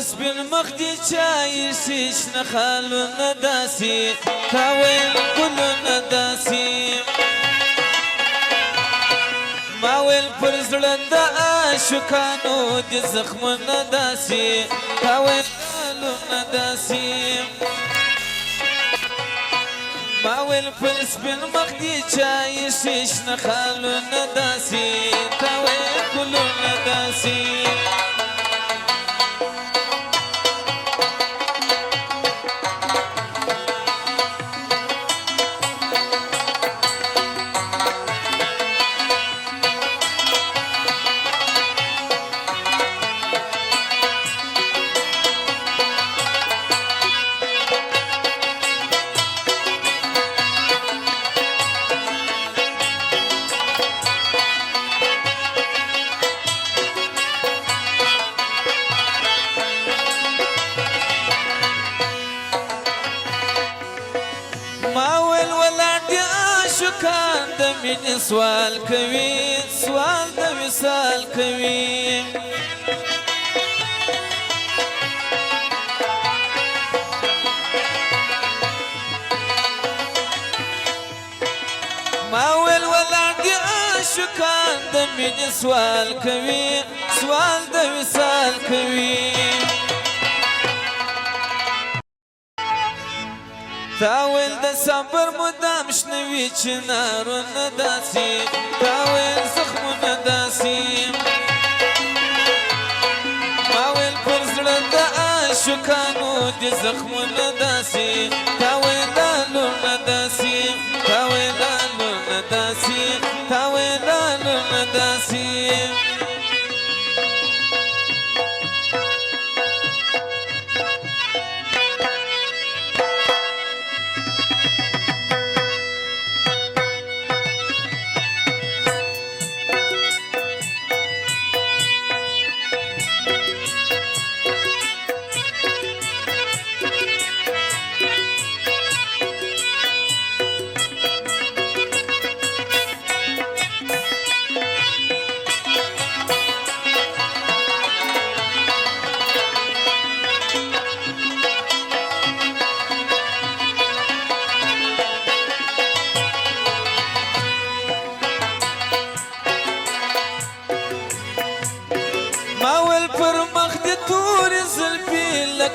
سپین مخ دی چای ششنه خالونه داسي تا ویل ګلونه داسي ما ویل پر زړه د عاشقانو د زخمونه داسي تا ویل ګلونه داسي ما ویل پر سپین مخ دی چای ششنه خالونه داسي تا ویل ګلونه داسي عاشقان د مینې سوال کوي سوال د وصال کوي ما ویل ولاړ دي عاشقان د مینې سوال کوي سوال د وصال کوي تا ویل د صبر مدام شنوي چنارونه داسي تا ویل زخمونه داسي ما ویل پر زړه د عاشقانو د زخمونه داسي تا ویل لالونه داسي تا ویل لالونه داسي تا ویل لالونه داسي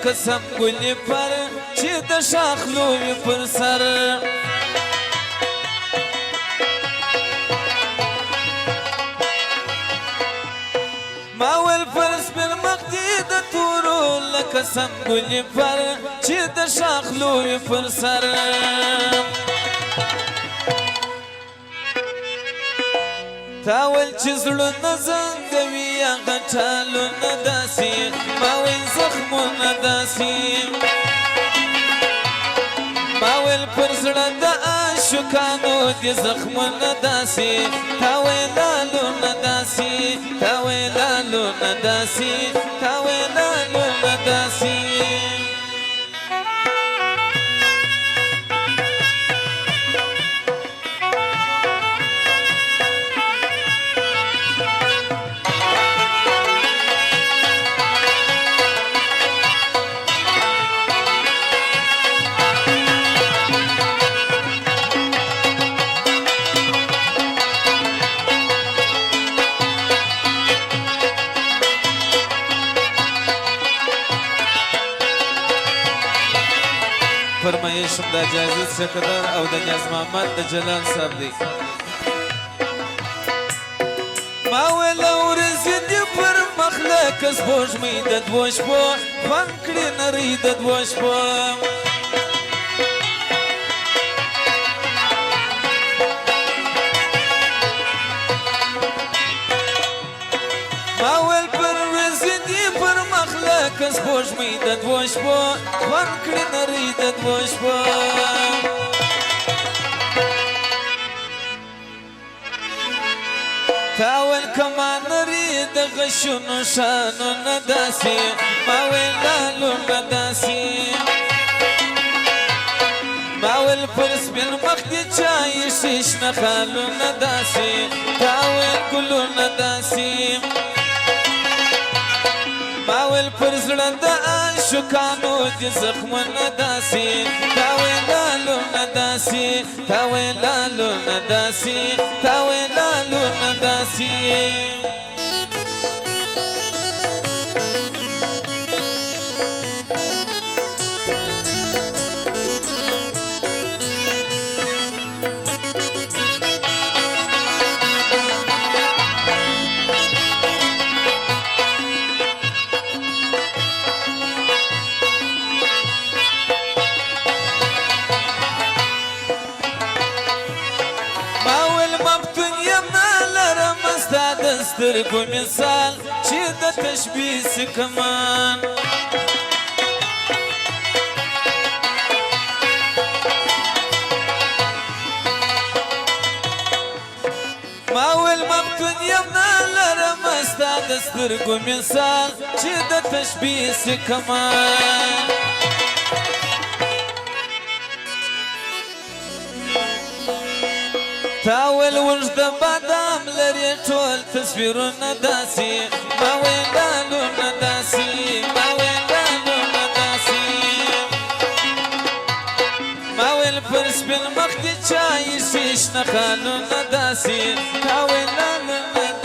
قسم ګلې پر چې د شاخلو وي پر سر ما ویل پر سپین مخ دې د تورو لکه سم ګلې پر چې د شاخلو وي پر سر تا ویل چې زړونه زنګوي هغه ټالونه داسي ما ویل زخمونه داسي ما ویل پر زړه د عاشقانو د زخمونه داسي تا ویل لالونه داسي تا ویل لالونه داسي تا ویل لالونه داسي فرمایشم د جایزې سکردار او د نیاز محمد د جلال صاحب دی ما ویل ورځې دې پر مخ لکه سپوږمۍ د دوو شپو خوند کړې نرۍ د دوو شپو ما ویل پر ورځې دې پر مخ لکه سپوږمۍ د دوو شپو خوند کړې نرۍ د دوو شپو تا ویل کما نرۍ د غشونو شانونه داسي ما ویل لالونه داسي ما ویل پر سپین مخ دې چای ششنه خالونه داسي تا ویل ګلونه داسي ما ویل پر زړه د عاشقانو دي زخمونه داسې تا ویلالونه داسې تا ویلالونه داسې تا ویلالونه داسې سترګو مثال چې د تشبیه سي کمان ما ویل مفتون یم نه لرم ستا د سترګو مثال چې د تشبیه سي کمان تا ویل اوږد بادام لري ټول تصویرونه داسې ما ویلالونه داسې ما ویلالونه داسې ما ویل پر سپین مخ دې چا ایښي شنه خالونه داسې تا ویلالونه